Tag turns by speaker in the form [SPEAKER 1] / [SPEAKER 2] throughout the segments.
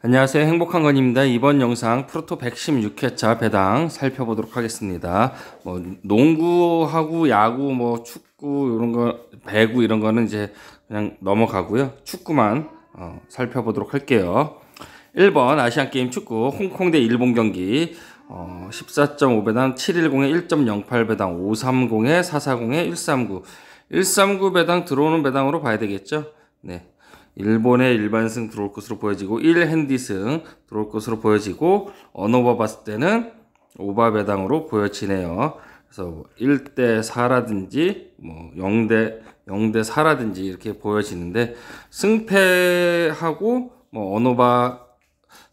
[SPEAKER 1] 안녕하세요. 행복한 건입니다. 이번 영상 프로토 116회차 배당 살펴보도록 하겠습니다. 농구하고 야구, 축구 이런 거, 배구 이런 거는 이제 그냥 넘어가고요. 축구만 살펴보도록 할게요. 1번 아시안게임 축구 홍콩 대 일본 경기 14.5배당 710에 1.08배당 530에 440에 139 139 배당 들어오는 배당으로 봐야 되겠죠. 네. 일본의 일반승 들어올 것으로 보여지고 1핸디승 들어올 것으로 보여지고 언어바 봤을 때는 오바 배당으로 보여지네요. 그래서 1대 4라든지 0대 4라든지 이렇게 보여지는데 승패하고 언어바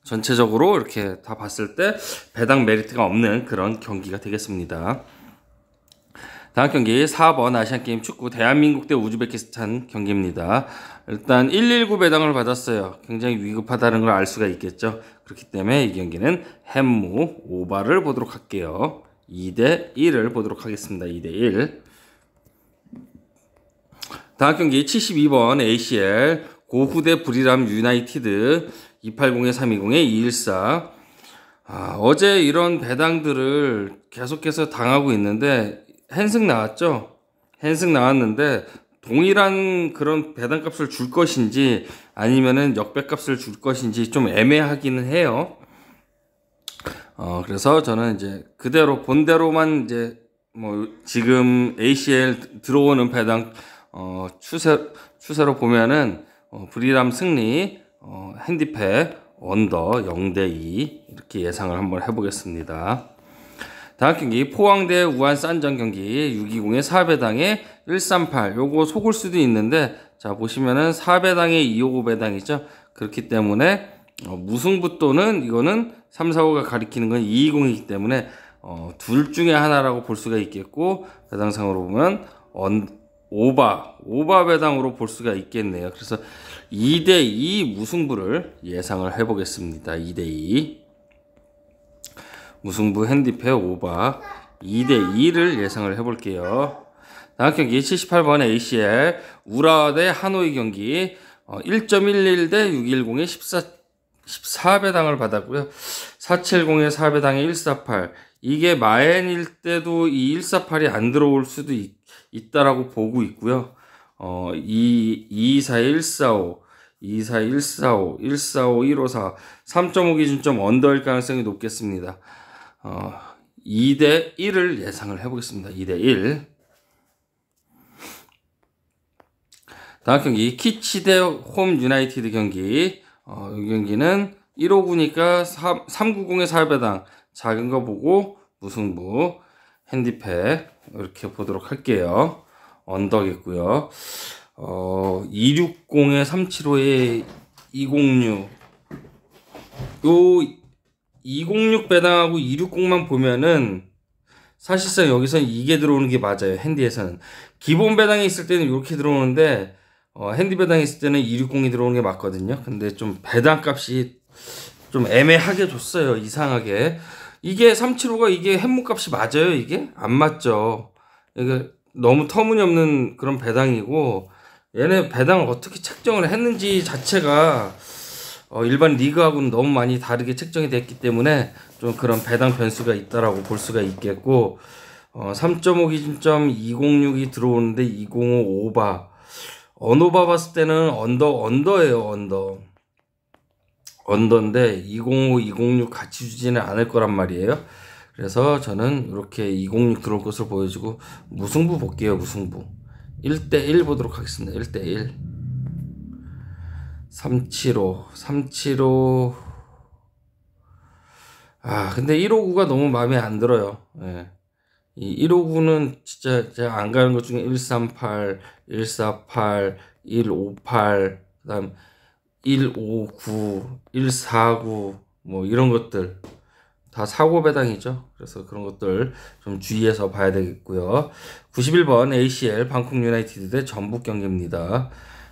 [SPEAKER 1] 전체적으로 이렇게 다 봤을 때 배당 메리트가 없는 그런 경기가 되겠습니다. 다음 경기 4번 아시안게임 축구 대한민국 대 우즈베키스탄 경기입니다. 일단 119 배당을 받았어요. 굉장히 위급하다는 걸 알 수가 있겠죠. 그렇기 때문에 이 경기는 햄무 오바를 보도록 할게요. 2대 1을 보도록 하겠습니다. 2대 1. 다음 경기 72번 ACL 고후 대 부리람 유나이티드 280에 320에 214. 어제 이런 배당들을 계속해서 당하고 있는데 핸승 나왔죠? 핸승 나왔는데 동일한 그런 배당값을 줄 것인지 아니면은 역배값을 줄 것인지 좀 애매하기는 해요. 그래서 저는 이제 그대로 본대로만 이제 지금 ACL 들어오는 배당 추세로 보면은 브리람 승리 핸디패 언더 0대 2 이렇게 예상을 한번 해보겠습니다. 다음 경기 포항 대 우한 싼전 경기 620에 4배당에 138 요거 속을 수도 있는데 자 보시면은 4배당에 255 배당이죠. 그렇기 때문에 무승부 또는 이거는 345가 가리키는 건 220이기 때문에 둘 중에 하나라고 볼 수가 있겠고 배당상으로 보면 오바 배당으로 볼 수가 있겠네요. 그래서 2대 2 무승부를 예상을 해보겠습니다. 2대 2 무승부 핸디패 오바 2대 2를 예상을 해볼게요. 다음 경기 78번 ACL 우라와 대 하노이 경기 1.11 대 610에 14배당을 받았고요. 470에 4배당에 148 이게 마엔일 때도 이 148이 안 들어올 수도 있다라고 보고 있고요. 224, 145, 224, 145, 145, 154, 3.5 기준점 언더일 가능성이 높겠습니다. 2대 1을 예상을 해보겠습니다. 2대 1. 다음 경기 키치 대 홈 유나이티드 경기 이 경기는 159니까 390에 4배당 작은 거 보고 무승부 핸디패 이렇게 보도록 할게요. 언더겠고요. 260에 375에 206 요 206 배당하고 260만 보면은 사실상 여기서는 이게 들어오는 게 맞아요. 핸디에서는 기본 배당이 있을 때는 이렇게 들어오는데 핸디 배당이 있을 때는 260이 들어오는 게 맞거든요. 근데 좀 배당 값이 좀 애매하게 줬어요. 이상하게 이게 375가 이게 햄무 값이 맞아요. 이게 안 맞죠. 이게 너무 터무니없는 그런 배당이고 얘네 배당을 어떻게 책정을 했는지 자체가 일반 리그하고는 너무 많이 다르게 책정이 됐기 때문에 좀 그런 배당 변수가 있다라고 볼 수가 있겠고 3.5 기준점 206이 들어오는데 205 오바 언오바 봤을 때는 언더예요. 언더인데 205, 206 같이 주지는 않을 거란 말이에요. 그래서 저는 이렇게 206 들어올 것으로 보여지고 무승부 볼게요. 무승부 1대 1 보도록 하겠습니다. 1대 1 375 근데 159가 너무 마음에 안 들어요. 예. 이 159는 진짜 제가 안 가는 것 중에 138, 148, 158, 그다음 159, 149 이런 것들 다 사고 배당이죠. 그래서 그런 것들 좀 주의해서 봐야 되겠고요. 91번 ACL 방콕 유나이티드 대 전북 경기입니다.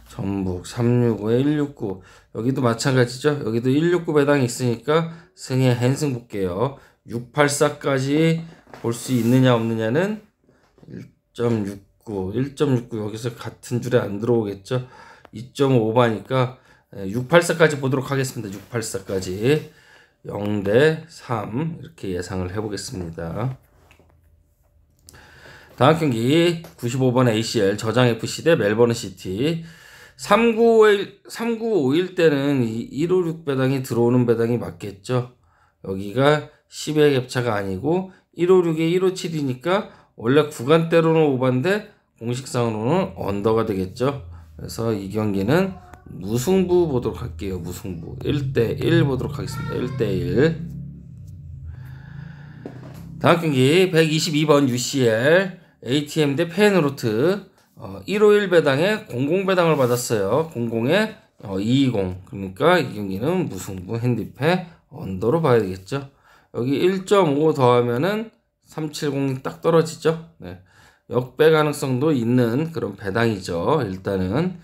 [SPEAKER 1] 전북 365에 169 여기도 마찬가지죠. 여기도 169 배당이 있으니까 승에 핸승 볼게요. 684까지 볼 수 있느냐 없느냐는 1.69 여기서 같은 줄에 안 들어오겠죠. 2.5바니까 684까지 보도록 하겠습니다. 684까지 0대 3 이렇게 예상을 해보겠습니다. 다음 경기 95번 ACL 저장FC 대 멜버른 시티. 3951 때는 이 156 배당이 들어오는 배당이 맞겠죠. 여기가 10의 갭차가 아니고 156에 157이니까 원래 구간대로는 오반데 공식상으로는 언더가 되겠죠. 그래서 이 경기는 무승부 보도록 할게요. 무승부 1대1 보도록 하겠습니다. 1대1. 다음 경기 122번 UCL ATM 대 페이노르트. 151 배당에 00 배당을 받았어요. 00에 220. 그러니까 이 경기는 무승부 핸디패 언더로 봐야 되겠죠. 여기 1.5 더하면은 370이 딱 떨어지죠. 네. 역배 가능성도 있는 그런 배당이죠. 일단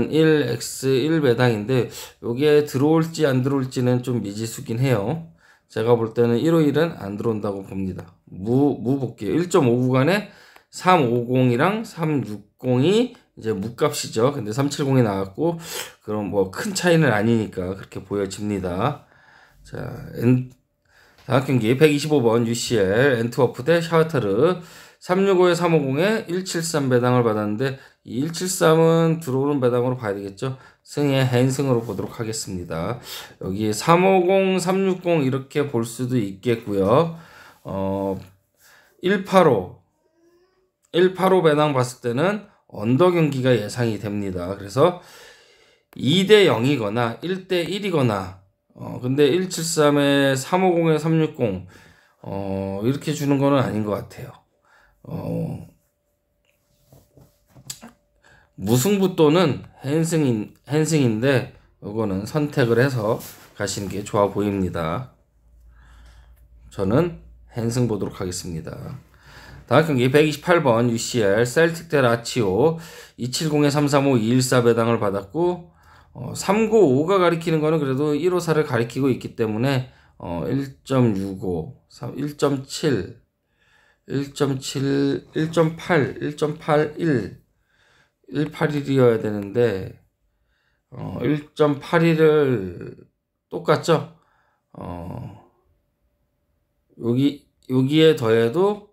[SPEAKER 1] 1x1 배당인데 요게 들어올지 안 들어올지는 좀 미지수긴 해요. 제가 볼 때는 151은 안 들어온다고 봅니다. 무 볼게요. 1.5 구간에 350이랑 360이 이제 무값이죠. 근데 370이 나왔고 그럼 뭐 큰 차이는 아니니까 그렇게 보여집니다. 자, 다음 경기 125번 UCL 엔트워프 대 샤흐타르. 365에 350에 173 배당을 받았는데 이 173은 들어오는 배당으로 봐야 되겠죠. 승의 헨승으로 보도록 하겠습니다. 여기 350, 360 이렇게 볼 수도 있겠고요. 185 배당 봤을 때는 언더 경기가 예상이 됩니다. 그래서 2대 0이거나 1대 1이거나 근데 173에 350에 360 이렇게 주는 거는 아닌 것 같아요. 무승부 또는 헨승인데 이거는 선택을 해서 가시는 게 좋아 보입니다. 저는 헨승 보도록 하겠습니다. 다음 경기 128번 UCL 셀틱 대 라치오. 270에 335 214 배당을 받았고 395가 가리키는 거는 그래도 154를 가리키고 있기 때문에 1.65 1.7 1.7 1.8 1.81 181이어야 되는데 1.81을 똑같죠. 여기에 더해도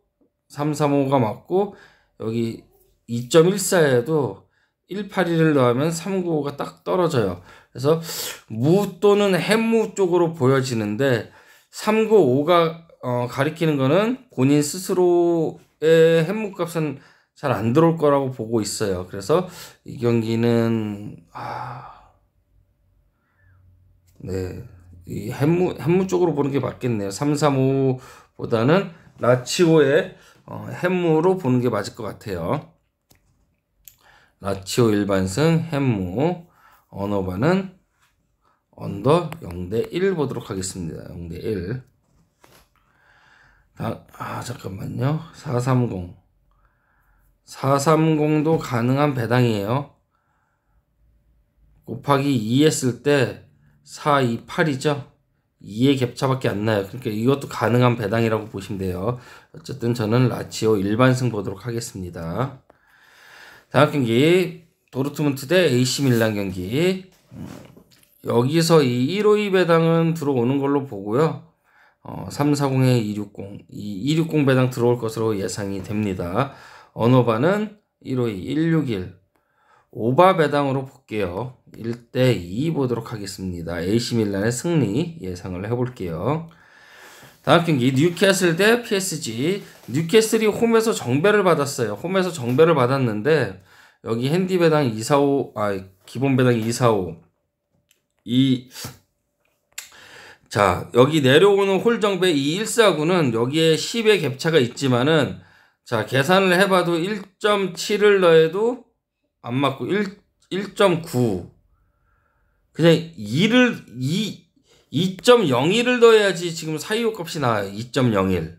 [SPEAKER 1] 335가 맞고 여기 2.14에도 181을 넣으면 395가 딱 떨어져요. 그래서 무 또는 햄무 쪽으로 보여지는데 395가 가리키는 거는 본인 스스로의 햄무 값은 잘 안 들어올 거라고 보고 있어요. 그래서 이 경기는 네, 이 햄무 쪽으로 보는 게 맞겠네요. 335보다는 라치오의 햄무로 보는 게 맞을 것 같아요. 라치오 일반승 햄무 언어바는 언더 0대 1 보도록 하겠습니다. 0대 1. 잠깐만요. 430도 가능한 배당이에요. 곱하기 2 했을 때 428이죠. 2의 갭차밖에 안 나요. 그러니까 이것도 가능한 배당이라고 보시면 돼요. 어쨌든 저는 라치오 일반승 보도록 하겠습니다. 다음 경기 도르트문트 대 AC 밀란 경기. 여기서 이 152 배당은 들어오는 걸로 보고요. 340에 260 이 260 배당 들어올 것으로 예상이 됩니다. 언어바는 152 161 오바 배당으로 볼게요. 1대 2 보도록 하겠습니다. AC 밀란의 승리 예상을 해볼게요. 다음 경기 뉴캐슬 대 PSG. 뉴캐슬이 홈에서 정배를 받았어요. 홈에서 정배를 받았는데 여기 핸디 배당 245 기본 배당 245 자, 여기 내려오는 홀 정배 이 149는 여기에 10의 갭차가 있지만은 자, 계산을 해봐도 1.7을 넣어도 안 맞고 1.9 그냥 2.01을 넣어야지 지금 사이오 값이 나와요. 2.01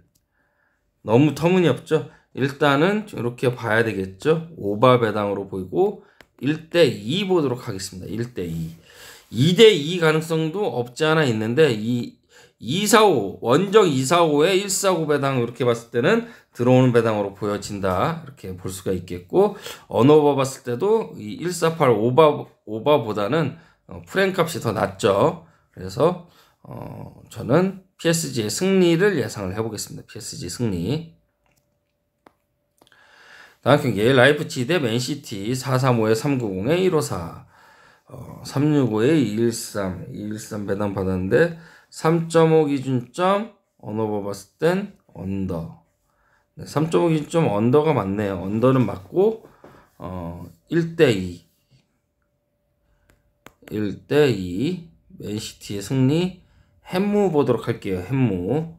[SPEAKER 1] 너무 터무니없죠. 일단은 이렇게 봐야 되겠죠. 오바 배당으로 보이고 1대 2 보도록 하겠습니다. 1대 2 2대 2 가능성도 없지 않아 있는데 245 원정 245에 149 배당 이렇게 봤을 때는 들어오는 배당으로 보여진다. 이렇게 볼 수가 있겠고 언어바 봤을 때도 이 148 오바보다는 프랭 값이 더 낮죠. 그래서 저는 PSG의 승리를 예상을 해보겠습니다. PSG 승리. 다음 경기 라이프치히 대 맨시티 435에 390에 154 365에 213 213 배당 받았는데 3.5 기준점 언어버 봤을 땐 언더. 네, 3.5 기준점 언더가 맞네요. 언더는 맞고 1대2 1대2 맨시티의 승리. 햄무 보도록 할게요. 햄무.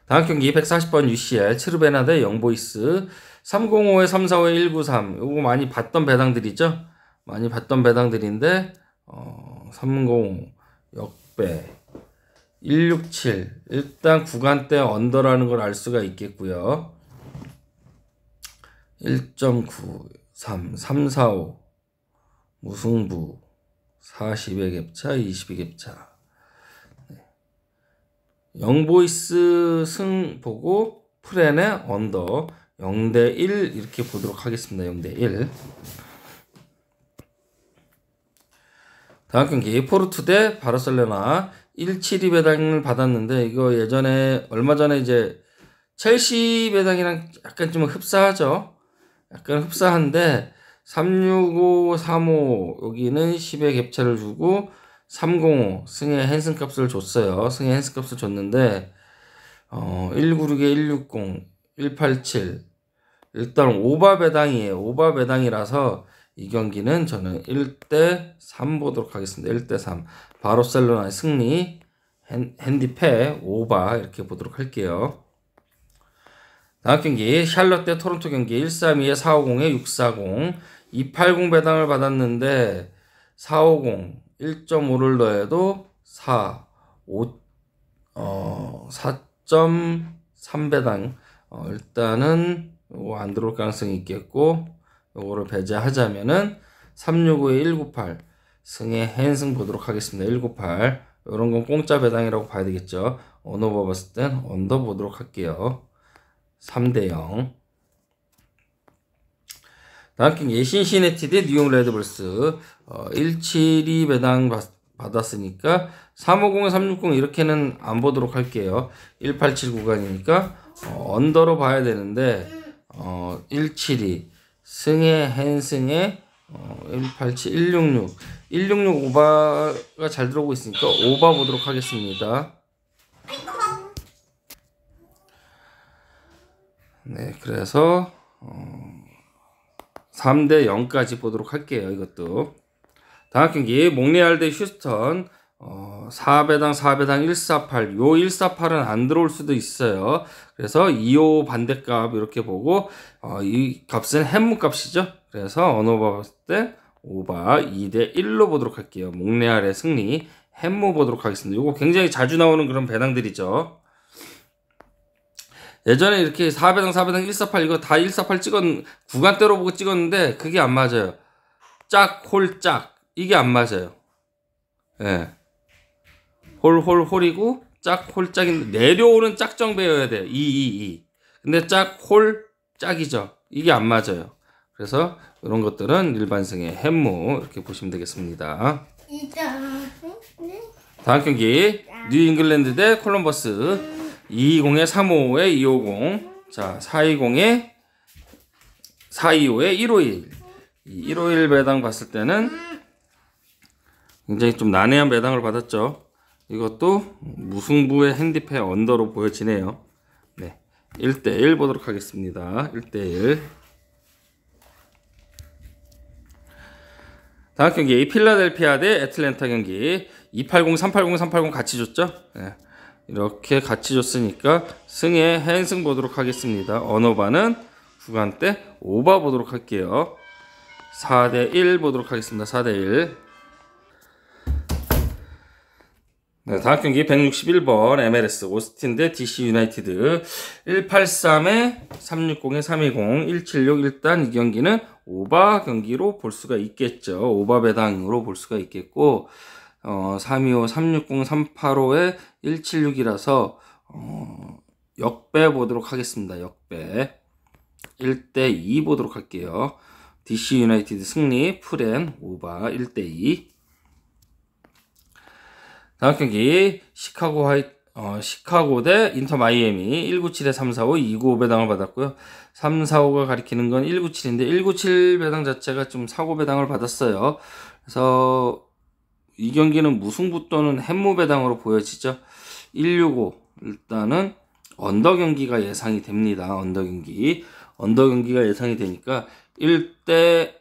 [SPEAKER 1] 다음 경기 140번 UCL 츠르베나 대 영보이스 305에 345에 193 요거 많이 봤던 배당들이죠. 많이 봤던 배당들인데 305 역배 167 일단 구간대 언더라는 걸 알 수가 있겠고요. 1.93 345 무승부 40의 갭차 20의 갭차. 영보이스 승 보고 프렌의 언더 0대1 이렇게 보도록 하겠습니다. 0대1. 다음 경기 포르투 대 바르셀로나 172 배당을 받았는데 이거 예전에 얼마 전에 이제 첼시 배당이랑 약간 좀 흡사하죠. 약간 흡사한데 365 35 여기는 10의 갭차를 주고 305 승의 핸슨 값을 줬어요. 승의 핸슨 값을 줬는데 196에 160 187 일단 오바 배당이에요. 오바 배당이라서 이 경기는 저는 1대3 보도록 하겠습니다. 1대3 바르셀로나의 승리 핸디패 오바 이렇게 보도록 할게요. 다음 경기 샬럿 대 토론토 경기 132에 450에 640 280 배당을 받았는데 450 1.5를 더해도 4.3 배당. 일단은 요거 안 들어올 가능성이 있겠고 요거를 배제하자면은 365에 198 승의 핸승 보도록 하겠습니다. 198 요런 건 공짜 배당이라고 봐야 되겠죠. 언어 봤을 땐 언더 보도록 할게요. 3대0. 다음 경기 신시내티 대 뉴욕 레드불스 172 배당 받았으니까 350에 360 이렇게는 안 보도록 할게요. 187 구간이니까 언더로 봐야 되는데 172 승의 핸승의 187 166 166 오바가 잘 들어오고 있으니까 오바 보도록 하겠습니다. 네, 그래서 3대 0까지 보도록 할게요. 이것도. 다음 경기 몽레알 대 휴스턴 4배당 4배당 148 요 148은 안 들어올 수도 있어요. 그래서 25 반대값 이렇게 보고 이 값은 햄무 값이죠. 그래서 언어바 봤을 때 오바 2대 1로 보도록 할게요. 몽레알의 승리 햄무 보도록 하겠습니다. 요거 굉장히 자주 나오는 그런 배당들이죠. 예전에 이렇게 4배당 4배당 148 이거 다 148 구간대로 보고 찍었는데 그게 안 맞아요. 짝, 홀, 짝 이게 안 맞아요. 예. 홀이고 짝, 홀, 짝인데 내려오는 짝정배여야 돼요. 2. 근데 짝, 홀, 짝이죠. 이게 안 맞아요. 그래서 이런 것들은 일반승의 햄무 이렇게 보시면 되겠습니다. 다음 경기 뉴 잉글랜드 대 콜럼버스 220에 355에 250 자 420에 425에 151 151 배당 봤을 때는 굉장히 좀 난해한 배당을 받았죠. 이것도 무승부의 핸디패 언더로 보여지네요. 네, 1대1 보도록 하겠습니다. 1대1. 다음 경기 필라델피아 대 애틀랜타 경기 280, 380, 380 같이 줬죠. 네. 이렇게 같이 줬으니까 승의 핸승 보도록 하겠습니다. 언어바는 구간대 오바 보도록 할게요. 4대1 보도록 하겠습니다. 4대1. 네, 다음 경기 161번 MLS 오스틴 대 DC 유나이티드 183에 360에 320 176 일단 이 경기는 오바 경기로 볼 수가 있겠죠. 오바 배당으로 볼 수가 있겠고 325, 360, 385에 176이라서 역배 보도록 하겠습니다. 역배 1대2 보도록 할게요. DC 유나이티드 승리, 풀앤 오바 1대2. 다음 경기 시카고 대 인터 마이애미 197에 345 295 배당을 받았고요. 345가 가리키는 건 197인데 197 배당 자체가 좀 사고 배당을 받았어요. 그래서 이 경기는 무승부 또는 햄무 배당으로 보여지죠. 165 일단은 언더 경기가 예상이 됩니다. 언더 경기가 예상이 되니까 1대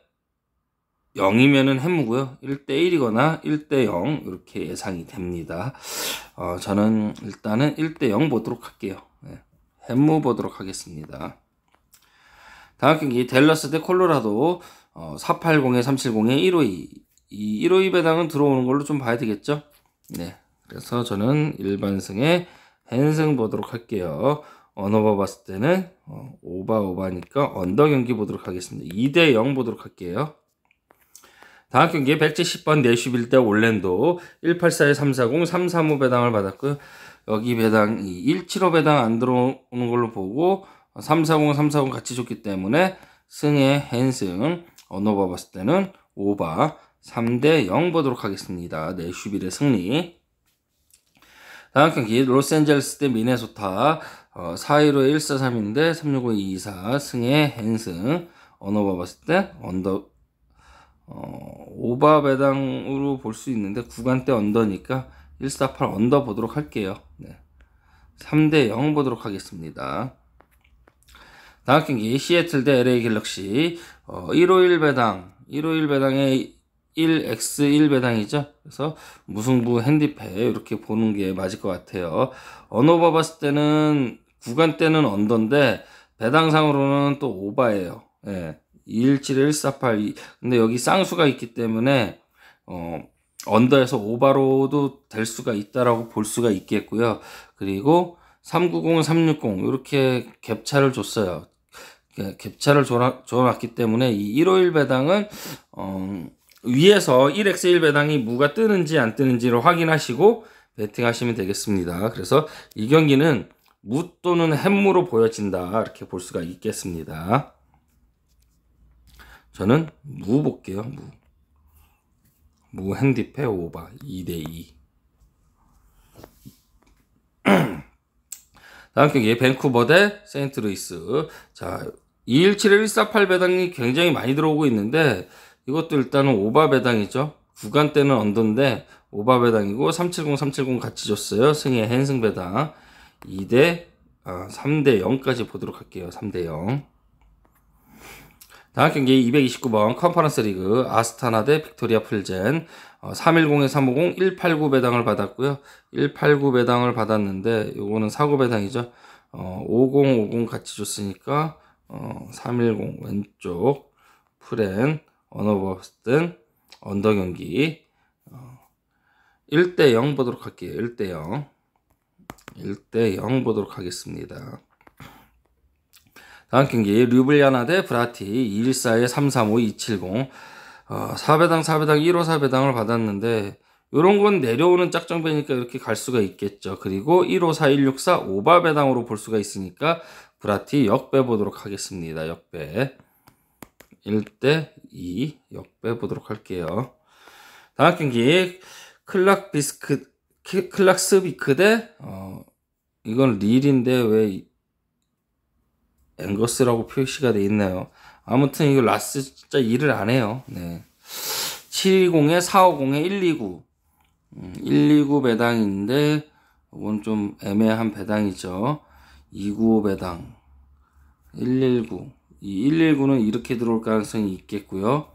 [SPEAKER 1] 0이면은 햄무고요. 1대 1이거나 1대 0 이렇게 예상이 됩니다. 저는 일단은 1대 0 보도록 할게요. 네. 햄무 보도록 하겠습니다. 다음 경기 댈러스 대 콜로라도 480에 370에 152. 이 152 배당은 들어오는 걸로 좀 봐야 되겠죠? 네. 그래서 저는 일반승에 헨승 보도록 할게요. 언어버 봤을 때는 오바니까 언더 경기 보도록 하겠습니다. 2대 0 보도록 할게요. 다음 경기에 170번 내슈빌 대 올랜도 184에 340 335 배당을 받았고요. 여기 배당 175 배당 안 들어오는 걸로 보고 340 같이 줬기 때문에 승에 헨승, 언어버 봤을 때는 오바 3대 0 보도록 하겠습니다. 내슈빌의 승리. 다음 경기 로스앤젤레스 대 미네소타 415에 143인데 365에 224 승에 헨승, 언어버 봤을 때 언더 오바 배당으로 볼 수 있는데 구간대 언더니까 148 언더 보도록 할게요. 네. 3대 0 보도록 하겠습니다. 다음 경기 시애틀 대 LA 갤럭시 151 배당에 1x1 배당이죠. 그래서 무승부 핸디패 이렇게 보는 게 맞을 것 같아요. 언어버 봤을 때는 구간대는 언더인데 배당상으로는 또 오바예요. 네. 217에 148 근데 여기 쌍수가 있기 때문에 언더에서 오바로도 될 수가 있다라고 볼 수가 있겠고요. 그리고 390, 360 이렇게 갭차를 줬어요. 갭차를 줘놨기 때문에 이 151 배당은 위에서 1x1 배당이 무가 뜨는지 안 뜨는지를 확인하시고 베팅하시면 되겠습니다. 그래서 이 경기는 무 또는 햄무로 보여진다 이렇게 볼 수가 있겠습니다. 저는 무 볼게요. 무 핸디패 오바 2대2. 다음 경기 밴쿠버 대 세인트루이스. 자, 217에 148 배당이 굉장히 많이 들어오고 있는데 이것도 일단은 오바 배당이죠. 구간대는 언더인데 오바 배당이고 370 같이 줬어요. 승의 헨승 배당 3대 0까지 보도록 할게요. 3대 0. 다음 경기 229번 컨퍼런스 리그 아스타나 대 빅토리아 풀젠 310에 350 189 배당을 받았고요. 189 배당을 받았는데 요거는 사고 배당이죠. 50 같이 줬으니까 310 왼쪽 풀앤 언어버스튼 언더 경기 1대 0 보도록 할게요. 1대 0 보도록 하겠습니다. 다음 경기 류블리아나 대 브라티 214에 335 270 4배당 154 배당을 받았는데 요런 건 내려오는 짝정배니까 이렇게 갈 수가 있겠죠. 그리고 154 164 오바 배당으로 볼 수가 있으니까 브라티 역배 보도록 하겠습니다. 역배 1대 2 역배 보도록 할게요. 다음 경기 클락스비크 대 이건 릴인데 왜 앵거스라고 표시가 돼 있나요? 아무튼 이거 라스 진짜 일을 안 해요. 네. 720에 450에 129 129 배당인데 이건 좀 애매한 배당이죠. 295 배당 119 이 119는 이렇게 들어올 가능성이 있겠고요.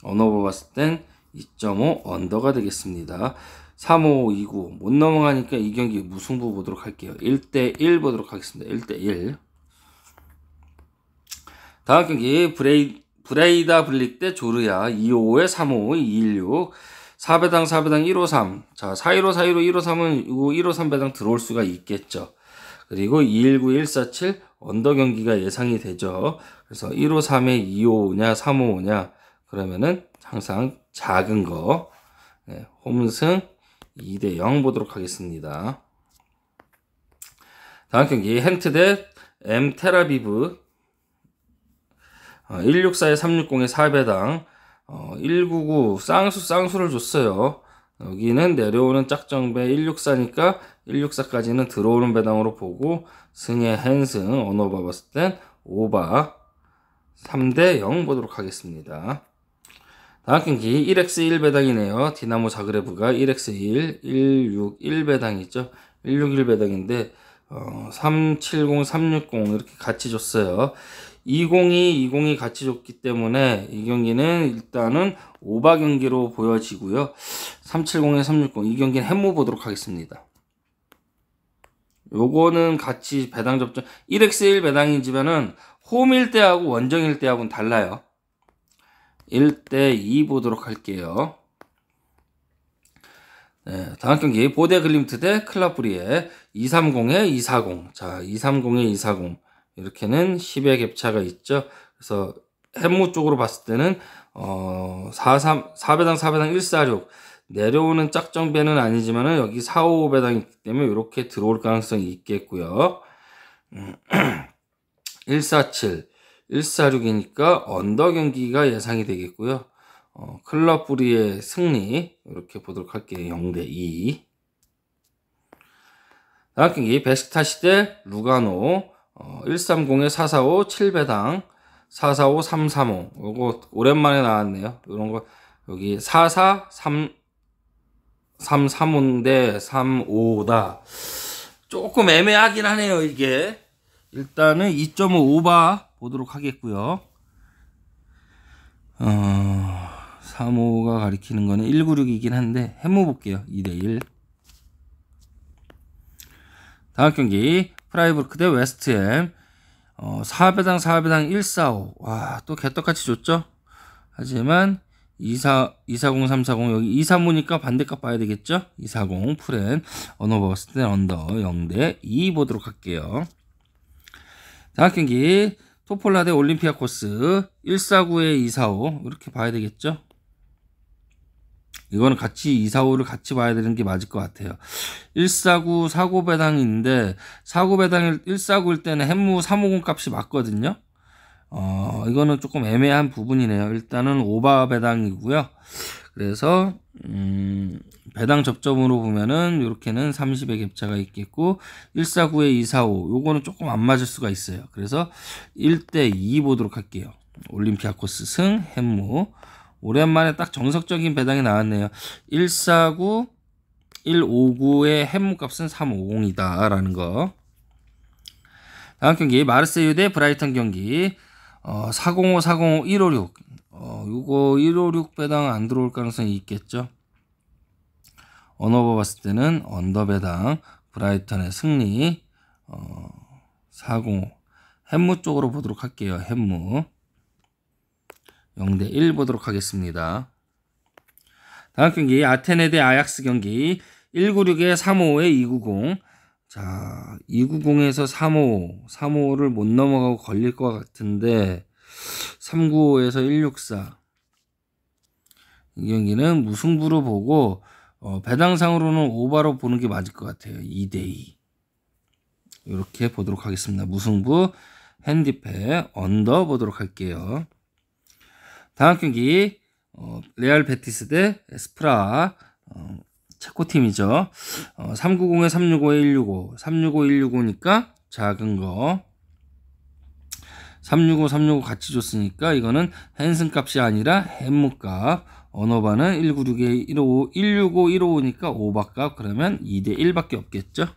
[SPEAKER 1] 언어버 봤을 땐 2.5 언더가 되겠습니다. 35529 못 넘어가니까 이 경기 무승부 보도록 할게요. 1대 1 보도록 하겠습니다. 1대 1. 다음 경기 브레이다 블릭 대 조르야 255에 355 216 4배당 153 자 415 153은 이거 153 배당 들어올 수가 있겠죠. 그리고 219 147 언더 경기가 예상이 되죠. 그래서 153에 255냐 355냐 그러면은 항상 작은 거 네, 홈승 2대 0 보도록 하겠습니다. 다음 경기 헨트 대 엠테라비브 164에 360에 4배당, 199 쌍수를 줬어요. 여기는 내려오는 짝정배 164니까 164까지는 들어오는 배당으로 보고 승의 핸승 언어바 봤을 땐 오바 3대0 보도록 하겠습니다. 다음 경기 1x1 배당이네요. 디나모 자그레브가 1x1 161 배당이죠. 161 배당인데 370 360 이렇게 같이 줬어요. 202 같이 줬기 때문에 이 경기는 일단은 오바 경기로 보여지고요. 370에 360 이 경기는 햄무 보도록 하겠습니다. 요거는 같이 배당 접점 1x1 배당이지만은 홈일 때하고 원정일 때하고는 달라요. 1대2 보도록 할게요. 네, 다음 경기 보데 글림트 대 클라프리에 230에 240. 자, 230에 240. 이렇게는 10의 갭차가 있죠. 그래서 햄무 쪽으로 봤을 때는 4배당 146 내려오는 짝정배는 아니지만은 여기 455배당이 있기 때문에 이렇게 들어올 가능성이 있겠고요. 147 146이니까 언더 경기가 예상이 되겠고요. 클럽브리의 승리 이렇게 보도록 할게요. 0대2. 다음 경기 베식타시 대 루가노 130에 445 7배당 445 335 요거 오랜만에 나왔네요. 이런 거 여기 44 335인데 35다. 조금 애매하긴 하네요. 이게 일단은 2.5 오바 보도록 하겠고요. 35가 가리키는 거는 196이긴 한데 햄무 볼게요. 2대1. 다음 경기 프라이부르크 대 웨스트햄 4배당 145. 와, 또 개떡같이 줬죠. 하지만 240 340 여기 235니까 반대값 봐야 되겠죠. 240 프렌 언어 봤을 때 언더 0대2 보도록 할게요. 다음 경기 토폴라 대 올림피아코스 149에 245 이렇게 봐야 되겠죠. 이거는 같이 245를 같이 봐야 되는 게 맞을 것 같아요. 149 사고 배당인데 사고 배당 149일 때는 햄무 350 값이 맞거든요. 이거는 조금 애매한 부분이네요. 일단은 오바 배당이고요. 그래서 배당 접점으로 보면은 이렇게는 30의 갭차가 있겠고 149에 245 요거는 조금 안 맞을 수가 있어요. 그래서 1대2 보도록 할게요. 올림피아코스 승 햄무 오랜만에 딱 정석적인 배당이 나왔네요. 149 159의 햄무 값은 350이다 라는 거. 다음 경기 마르세유 대 브라이턴 경기 405 405 156 요거 156 배당 안 들어올 가능성이 있겠죠. 언어버 봤을 때는 언더 배당 브라이턴의 승리 405 햄무 쪽으로 보도록 할게요. 햄무 0대1 보도록 하겠습니다. 다음 경기 아테네 대 아약스 경기 196에 355에 290. 자, 290에서 355를 못 넘어가고 걸릴 것 같은데 395에서 164 이 경기는 무승부로 보고 배당상으로는 오바로 보는 게 맞을 것 같아요. 2대2 이렇게 보도록 하겠습니다. 무승부 핸디패 언더 보도록 할게요. 다음 경기 레알 베티스 대 에스프라 체코팀이죠. 390에 365에 165 365 165니까 작은 거 365 같이 줬으니까 이거는 핸슨 값이 아니라 햄무 값. 언어바는 196에 155 165 155니까 오바 값. 그러면 2대1 밖에 없겠죠.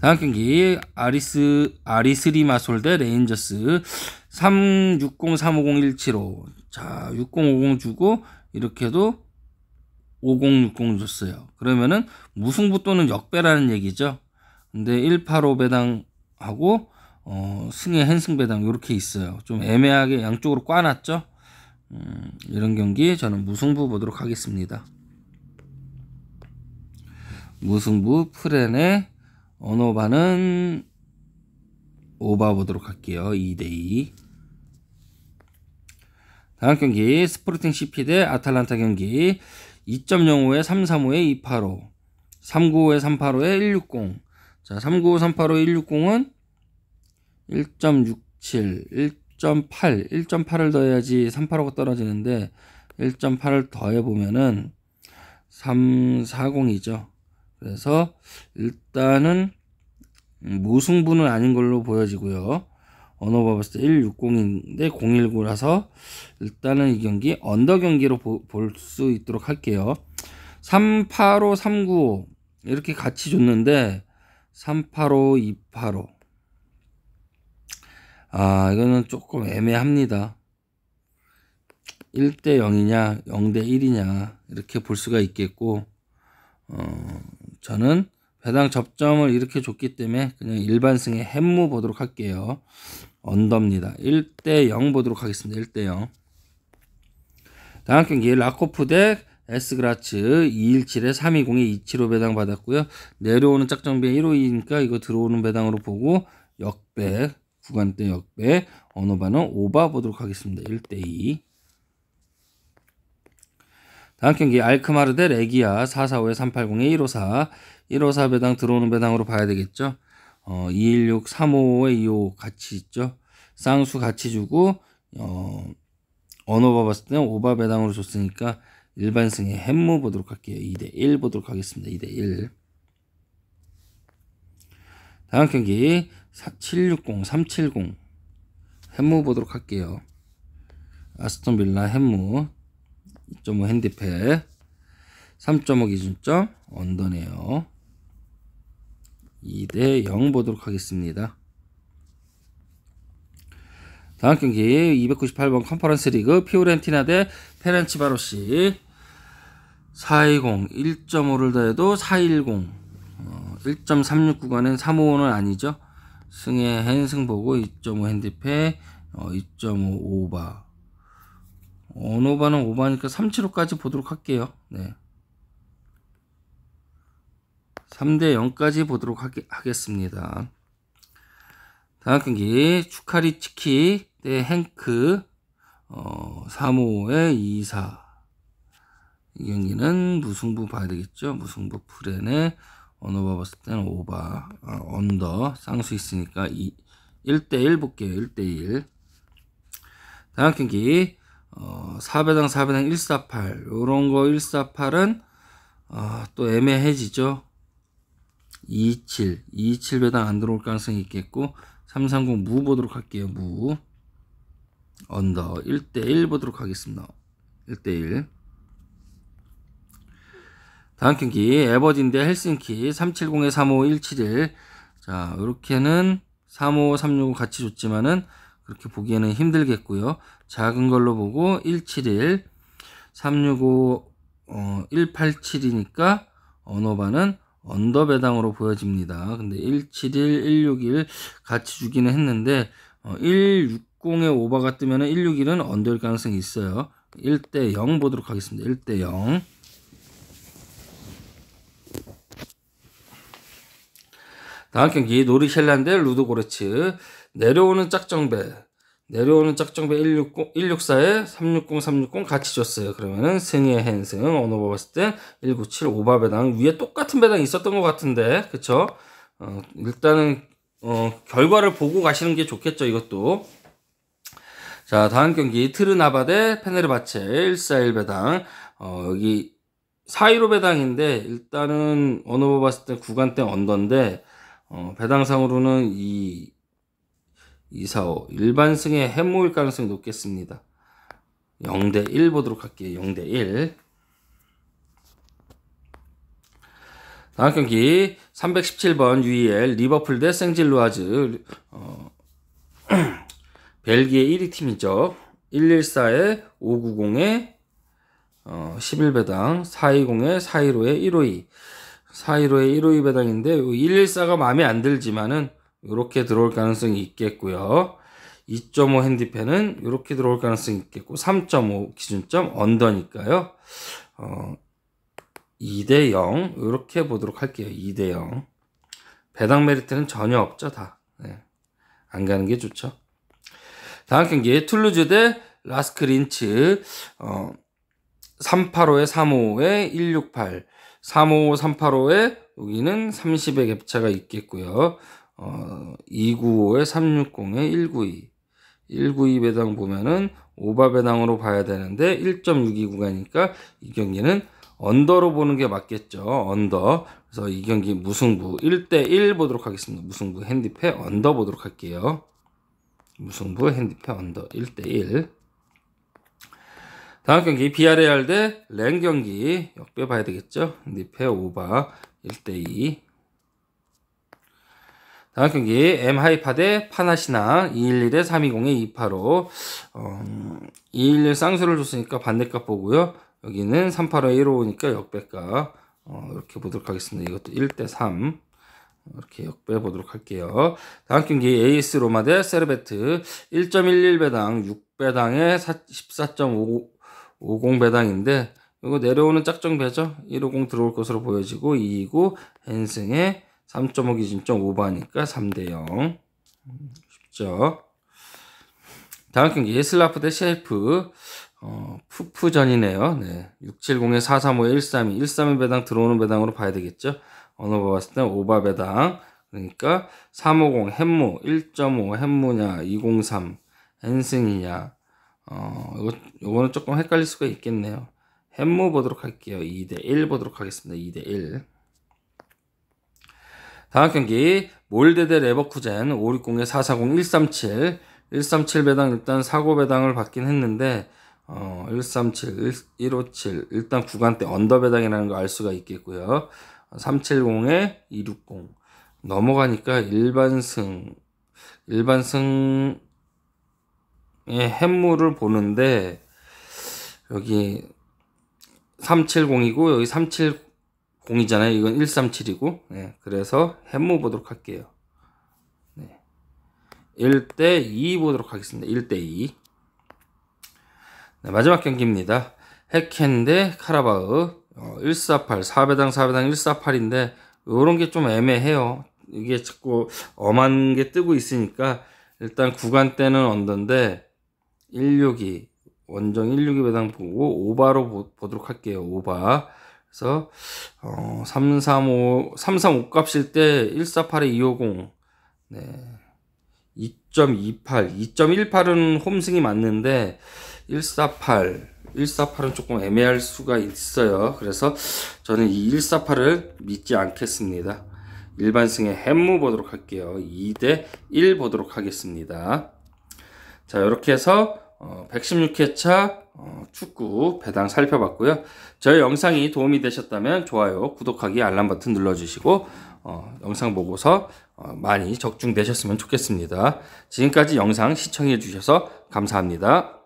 [SPEAKER 1] 다음 경기 아리스리 마솔 대 레인저스 360 350 175 자 6050 주고 이렇게도 5060 줬어요. 그러면은 무승부 또는 역배라는 얘기죠. 근데 185 배당하고 승의 핸승 배당 이렇게 있어요. 좀 애매하게 양쪽으로 꽈놨죠. 이런 경기 저는 무승부 보도록 하겠습니다. 무승부 프렌의 언어바는 오바 보도록 할게요. 2대2. 다음 경기 스포르팅 CP 대 아탈란타 경기 2.05에 335에 285 395에 385에 160 자 395 385에 160은 1.67 1.8을 더해야지 385가 떨어지는데 1.8을 더해보면은 340이죠. 그래서 일단은 무승부는 아닌 걸로 보여지고요. 언어바 봤을 때 160인데 019라서 일단은 이 경기 언더 경기로 볼 수 있도록 할게요. 385, 395 이렇게 같이 줬는데 385, 285 이거는 조금 애매합니다. 1대 0이냐 0대 1이냐 이렇게 볼 수가 있겠고 저는 배당 접점을 이렇게 줬기 때문에 그냥 일반승의 햄무 보도록 할게요. 언더입니다. 1대 0 보도록 하겠습니다. 1대 0. 다음 경기 라코프 대 S그라츠 217에 320에 275 배당 받았고요. 내려오는 짝정배 152니까 이거 들어오는 배당으로 보고 역배 구간대 역배 언어바는 오바 보도록 하겠습니다. 1대 2. 다음 경기 알크마르 대 레기아 445에 380에 154 154 배당 들어오는 배당으로 봐야 되겠죠. 216 355에 25 같이 있죠. 쌍수 같이 주고 언어바 봤을 때는 오바 배당으로 줬으니까 일반승의 햄무 보도록 할게요. 2대 1 보도록 하겠습니다. 2대 1. 다음 경기 760 370 햄무 보도록 할게요. 아스톤 빌라 햄무 2.5 핸디패 3.5 기준점 언더네요. 2대 0 보도록 하겠습니다. 다음 경기 298번 컨퍼런스 리그 피오렌티나 대 페렌치바로시 420 1.5를 더해도 410 1.36 구간은 355는 아니죠. 승의 핸승 보고 2.5 핸디패 2.5 오바 언오바는 오바니까 375까지 보도록 할게요. 네. 3대 0까지 보도록 하겠습니다. 다음 경기 추카리치키 대 행크 355에 24 이 경기는 무승부 봐야 되겠죠. 무승부 프렌에 언어바 봤을 때는 오바 언더 쌍수 있으니까 1대1 볼게요. 1대1. 다음 경기 4배당 148 요런 거 148은 또 애매해지죠. 27 배당 안 들어올 가능성이 있겠고 330 무 보도록 할게요. 무 언더 1대1 보도록 하겠습니다. 1대1. 다음 경기 에버딘 대 헬싱키 370에 355 171 자 요렇게는 355 365 같이 줬지만은 그렇게 보기에는 힘들겠고요. 작은 걸로 보고 171 365 187이니까 언어바는 언더 배당으로 보여집니다. 근데 171 161 같이 주기는 했는데 160에 오버가 뜨면 161은 언더일 가능성이 있어요. 1대 0 보도록 하겠습니다. 1대 0. 다음 경기 노리셸란 대 루드고레츠 내려오는 짝정배 164에 360 360 같이 줬어요. 그러면은 승의 핸승 언어바 봤을 때 197 오바 배당 위에 똑같은 배당이 있었던 것 같은데 그쵸? 일단은 결과를 보고 가시는 게 좋겠죠. 이것도. 자 다음 경기 트르나바 대 페네르바체 141 배당 여기 415 배당인데 일단은 언어바 봤을 때 구간대 언더인데 배당상으로는 245 일반승의 햄모일 가능성이 높겠습니다. 0대 1 보도록 할게요. 0대 1. 다음 경기 317번 UEL 리버풀 대 생질루아즈 벨기에 1위 팀이죠. 114에 590에 11배당 420에 415에 152 415에 152 배당인데 114가 마음에 안 들지만은 요렇게 들어올 가능성이 있겠고요. 2.5 핸디패는 요렇게 들어올 가능성이 있겠고 3.5 기준점 언더니까요. 2대 0 요렇게 보도록 할게요. 2대 0. 배당 메리트는 전혀 없죠. 다. 네. 안 가는 게 좋죠. 다음 경기 툴루즈 대 라스크린츠 385에 355에 168 355 385에 여기는 30의 갭차가 있겠고요. 295에 360에 192 192 배당 보면은 오바 배당으로 봐야 되는데 1.62 구간이니까 이 경기는 언더로 보는 게 맞겠죠. 언더. 그래서 이 경기 무승부 1대1 보도록 하겠습니다. 무승부 핸디패 언더 보도록 할게요. 무승부 핸디패 언더 1대1. 다음 경기 비아레알 대 렌 경기 역배 봐야 되겠죠. 핸디패 오바 1대2. 다음 경기 엠하이파 대 파나시나 211에 320에 285. 211 쌍수를 줬으니까 반대값 보고요. 여기는 385에 155니까 역배값 이렇게 보도록 하겠습니다. 이것도 1대3 이렇게 역배 보도록 할게요. 다음 경기 에이스 로마 대 세르베트 1.11 배당 6배당에 14.50 배당인데 이거 내려오는 짝정 배죠. 150 들어올 것으로 보여지고 229 헨승에 3.5 기준점 오버하니까 3대0 쉽죠. 다음 경기 슬라프 대 셰이프 푸프전이네요. 네. 670에 435에 132 132 배당 들어오는 배당으로 봐야 되겠죠. 어느 거 봤을 때 오바 배당 그러니까 350 햄무 1.5 햄무냐 203 헨승이냐 요거는 조금 헷갈릴 수가 있겠네요. 햄무 보도록 할게요. 2대1 보도록 하겠습니다. 2대1. 다음 경기 몰데 대 레버쿠젠 560에 440 137 137 배당 일단 사고 배당을 받긴 했는데 137 157 일단 구간대 언더 배당이라는 거 알 수가 있겠고요. 370에 260 넘어가니까 일반승의 햄무를 보는데 여기 370이고 여기 370이잖아요. 이건 137이고 네, 그래서 햄무 보도록 할게요. 네. 1대2 보도록 하겠습니다. 1대2. 네, 마지막 경기입니다. 헤켄 대 카라바흐 148 4배당 4배당 148인데 요런 게 좀 애매해요. 이게 자꾸 엄한 게 뜨고 있으니까 일단 구간대는 언더인데 162 원정 162 배당 보고 오바로 보도록 할게요. 오바. 그래서 335 값일 때 148에 250 네. 2.28 2.18은 홈승이 맞는데 148은 조금 애매할 수가 있어요. 그래서 저는 이 148을 믿지 않겠습니다. 일반승의 햄무 보도록 할게요. 2대1 보도록 하겠습니다. 자, 이렇게 해서 116회차 축구 배당 살펴봤고요. 저희 영상이 도움이 되셨다면 좋아요, 구독하기, 알람 버튼 눌러주시고 영상 보고서 많이 적중되셨으면 좋겠습니다. 지금까지 영상 시청해 주셔서 감사합니다.